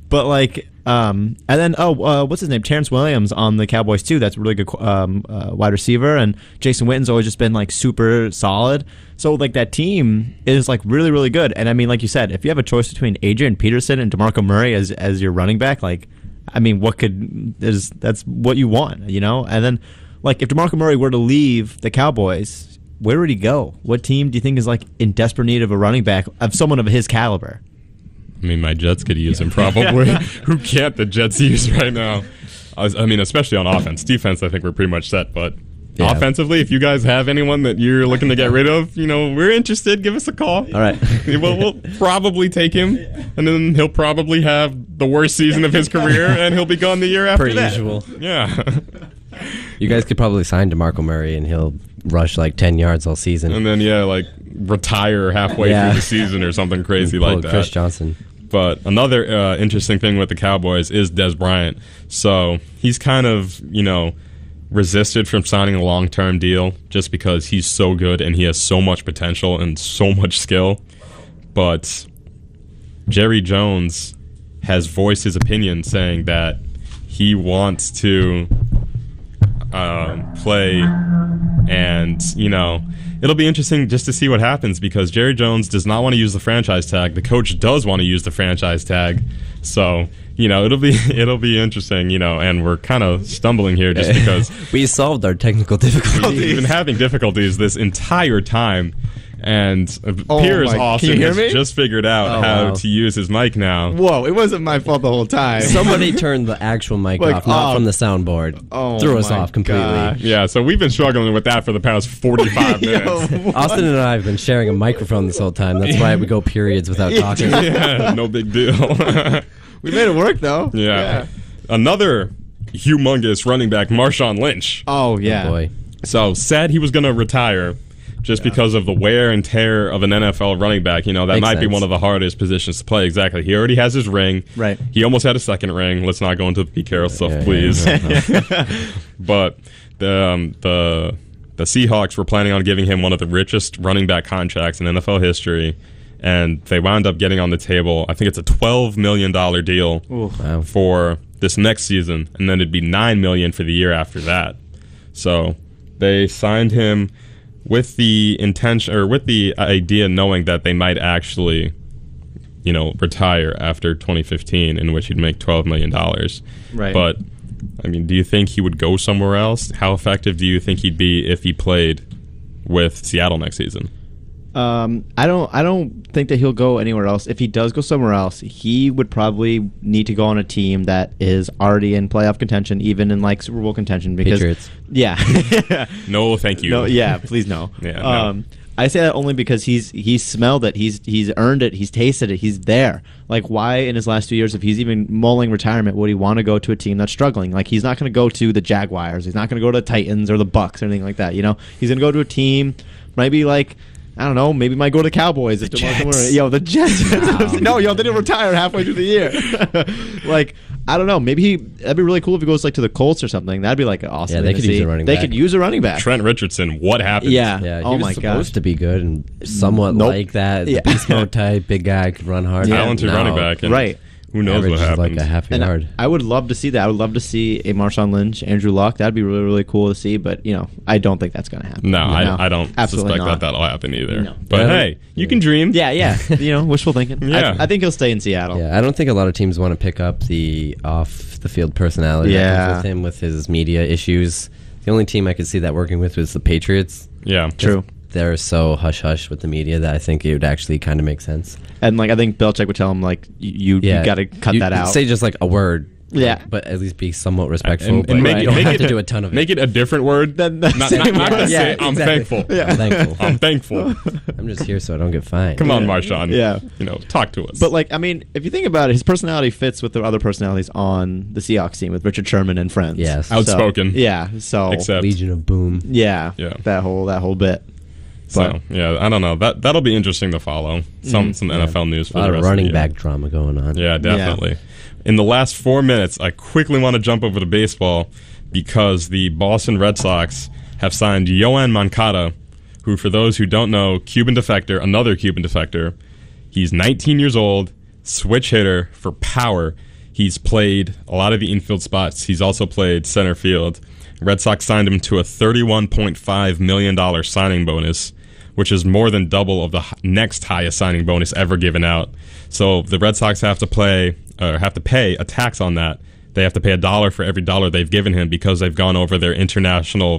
But like, and then what's his name? Terrence Williams on the Cowboys too. That's a really good wide receiver, and Jason Witten's always just been like super solid. So like that team is like really, really good. And I mean, like you said, if you have a choice between Adrian Peterson and DeMarco Murray as your running back, like, I mean, that's what you want, you know? And then like if DeMarco Murray were to leave the Cowboys, where would he go? What team do you think is like in desperate need of a running back of someone of his caliber? I mean, my Jets could use him probably. Who can't the Jets use right now? I mean, especially on offense. Defense, I think we're pretty much set. But offensively, if you guys have anyone that you're looking to get rid of, you know, we're interested. Give us a call. All right. We'll probably take him, and then he'll probably have the worst season of his career, and he'll be gone the year after that. Per usual. Yeah. You guys could probably sign DeMarco Murray, and he'll rush like 10 yards all season. And then, like retire halfway through the season or something crazy like that. Chris Johnson. But another interesting thing with the Cowboys is Dez Bryant. So he's kind of, you know, resisted from signing a long-term deal just because he's so good and he has so much potential and so much skill. But Jerry Jones has voiced his opinion saying that he wants to play, and, you know, it'll be interesting just to see what happens because Jerry Jones does not want to use the franchise tag. The coach does want to use the franchise tag. So, you know, it'll be interesting, you know, and we're kind of stumbling here just because we solved our technical difficulties. We've been having difficulties this entire time. And Piers Austin has just figured out how to use his mic now. Whoa, it wasn't my fault the whole time. Somebody turned the actual mic off, not from the soundboard. Threw us off completely. Gosh. Yeah, so we've been struggling with that for the past 45 minutes. Austin and I have been sharing a microphone this whole time. That's why we go periods without talking. Yeah, no big deal. We made it work, though. Yeah. Another humongous running back, Marshawn Lynch. Oh, yeah. Oh, boy. So, said he was going to retire just because of the wear and tear of an NFL running back. You know, that might be one of the hardest positions to play. Exactly. He already has his ring. Right. He almost had a second ring. Let's not go into the Pete Carroll stuff, please. But the Seahawks were planning on giving him one of the richest running back contracts in NFL history. and they wound up getting on the table, I think it's a $12 million deal Wow. for this next season, and then it'd be $9 million for the year after that. So they signed him with the intention, or with the idea, knowing that they might actually, retire after 2015, in which he'd make $12 million. Right. But I mean, do you think he would go somewhere else? How effective do you think he'd be if he played with Seattle next season? I don't think that he'll go anywhere else. If he does go somewhere else, he would probably need to go on a team that is already in playoff contention, even in like Super Bowl contention. Because Patriots. Yeah. No, thank you. No. Yeah. Please no. Yeah, no. I say that only because he's smelled it, he's earned it, he's tasted it, he's there. Like, why in his last 2 years, if he's even mulling retirement, would he want to go to a team that's struggling? Like, he's not going to go to the Jaguars, he's not going to go to the Titans or the Bucks or anything like that. He's going to go to a team, maybe like, I don't know, maybe might go to the Cowboys. The Jets. The Jets. No, they didn't retire halfway through the year. Like, I don't know. Maybe that'd be really cool if he goes like to the Colts or something. That'd be like awesome. Yeah, they could use a running They back. could use a running back. Trent Richardson, what happened? Yeah. Yeah, he Oh was my supposed gosh. to be good and somewhat Nope. like that. Yeah. The beast mode type, big guy, could run hard. Talented Now, running back. And Right. Who knows what averages happened? like a half a And yard. I would love to see that. I would love to see a Marshawn Lynch, Andrew Luck. That'd be really, really cool to see. But I don't think that's going to happen. No, I don't absolutely suspect not. that'll happen either. No. But Yeah. hey, you can dream. Yeah. Wishful thinking. Yeah. I think he'll stay in Seattle. Yeah, I don't think a lot of teams want to pick up the off-the-field personality that Yeah. comes with him with his media issues. The only team I could see that working with was the Patriots. Yeah. True. They're so hush-hush with the media that I think it would actually kind of make sense. And I think Belichick would tell him you got to cut that out. Say just like a word. Yeah. But at least be somewhat respectful. And but make you it, don't make have it to do a ton of it. Make it a different word. Then not to say, I'm exactly. thankful. I'm thankful. I'm thankful. I'm just here so I don't get fined. Come on, Marshawn. Yeah. Talk to us. But if you think about it, his personality fits with the other personalities on the Seahawks team with Richard Sherman and friends. Yes. Outspoken. So Except, Legion of Boom. Yeah. that whole bit. so yeah, I don't know. That'll be interesting to follow. Some NFL news for A lot the of rest running of the year. back drama going on. Yeah, definitely. In the last 4 minutes, I quickly want to jump over to baseball because the Boston Red Sox have signed Yoan Moncada, who, for those who don't know, another Cuban defector. He's 19 years old, switch hitter for power. He's played a lot of the infield spots. He's also played center field. Red Sox signed him to a $31.5 million signing bonus, which is more than double of the next highest signing bonus ever given out. So the Red Sox have to pay a tax on that. They have to pay $1 for every dollar they've given him because they've gone over their international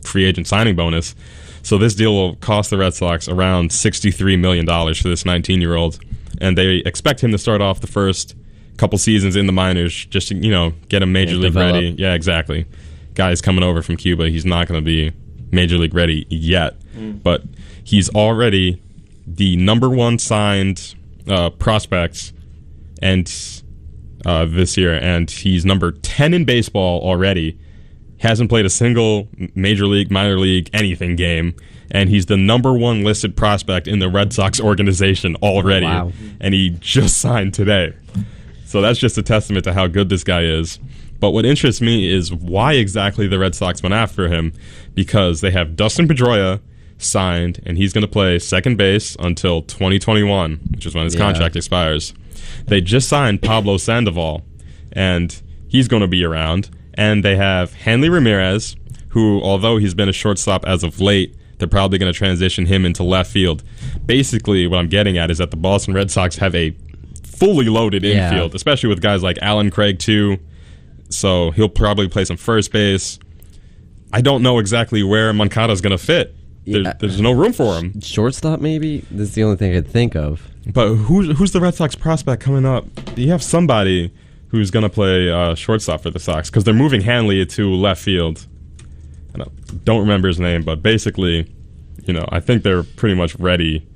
free agent signing bonus. So this deal will cost the Red Sox around $63 million for this 19-year-old. And they expect him to start off the first couple seasons in the minors just to, get him major league develop. ready. Yeah, exactly. Guy's coming over from Cuba. He's not going to be major league ready yet. But he's already the number one signed prospect and this year, and he's number 10 in baseball already. Hasn't played a single major league, minor league, anything game, and he's the number one listed prospect in the Red Sox organization already. Wow. And he just signed today. So that's just a testament to how good this guy is. But what interests me is why exactly the Red Sox went after him, because they have Dustin Pedroia signed, and he's going to play second base until 2021, which is when his contract expires. They just signed Pablo Sandoval, and he's going to be around. And they have Hanley Ramirez, who, although he's been a shortstop as of late, they're probably going to transition him into left field. Basically, what I'm getting at is that the Boston Red Sox have a fully loaded infield, especially with guys like Alan Craig, too. So he'll probably play some first base. I don't know exactly where Moncada's going to fit. There's no room for him. Shortstop, maybe? That's the only thing I could think of. But who's the Red Sox prospect coming up? You have somebody who's going to play shortstop for the Sox because they're moving Hanley to left field. I don't remember his name, but basically, I think they're pretty much ready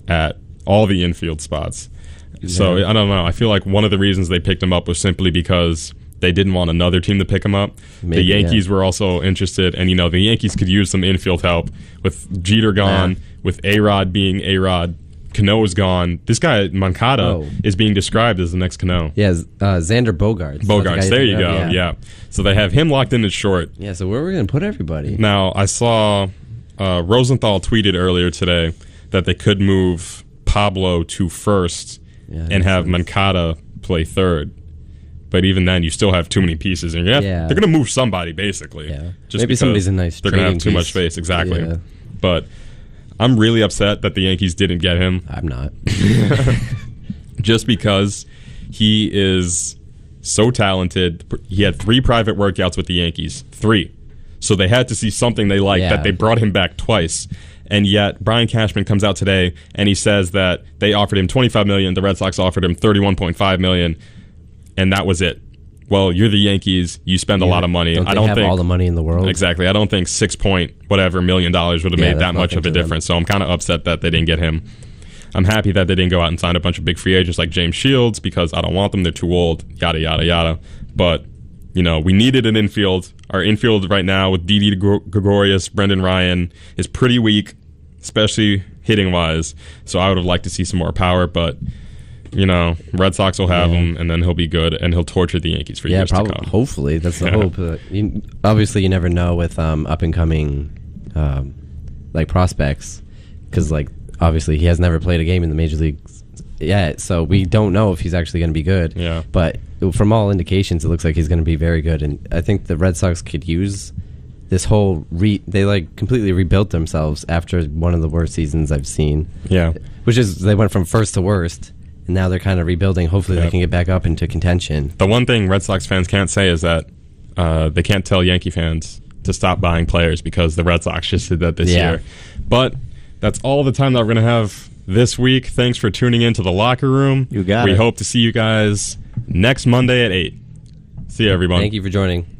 at all the infield spots. Yeah. So I don't know. I feel like one of the reasons they picked him up was simply because they didn't want another team to pick him up. Maybe, the Yankees were also interested, and the Yankees could use some infield help with Jeter gone, with A-Rod being A-Rod. Cano's gone. This guy, Moncada, is being described as the next Cano. Yeah, Xander Bogaerts. Bogaerts, there you go, yeah. So they have him locked in at short. Yeah, so where are we going to put everybody? Now, I saw Rosenthal tweeted earlier today that they could move Pablo to first and have Moncada play third. But even then, you still have too many pieces, and they're going to move somebody basically. Yeah. Just Maybe somebody's a nice. They're going to have too trading much piece. space, exactly. Yeah. But I'm really upset that the Yankees didn't get him. I'm not. Just because he is so talented. He had 3 private workouts with the Yankees. 3. So they had to see something they liked that they brought him back twice. And yet Brian Cashman comes out today and he says that they offered him $25 million. The Red Sox offered him $31.5 million. And that was it. Well, you're the Yankees. You spend a lot of money. I don't think all the money in the world. Exactly. I don't think $6 million would have made that much of a difference. So I'm kind of upset that they didn't get him. I'm happy that they didn't go out and sign a bunch of big free agents like James Shields because I don't want them. They're too old. Yada yada yada. But we needed an infield. Our infield right now with Didi Gregorius, Brendan Ryan is pretty weak, especially hitting wise. So I would have liked to see some more power, but. Red Sox will have him, and then he'll be good, and he'll torture the Yankees for years to come. Hopefully, that's the hope. Obviously, you never know with up and coming prospects, because obviously he has never played a game in the major leagues yet, so we don't know if he's actually going to be good. Yeah. But from all indications, it looks like he's going to be very good, and I think the Red Sox could use this whole they completely rebuilt themselves after one of the worst seasons I've seen. Yeah. Which is they went from first to worst. And now they're kind of rebuilding. Hopefully they can get back up into contention. The one thing Red Sox fans can't say is that they can't tell Yankee fans to stop buying players because the Red Sox just did that this year. But that's all the time that we're going to have this week. Thanks for tuning in to The Locker Room. You got it. We it. hope to see you guys next Monday at 8. See you, everyone. Thank you for joining.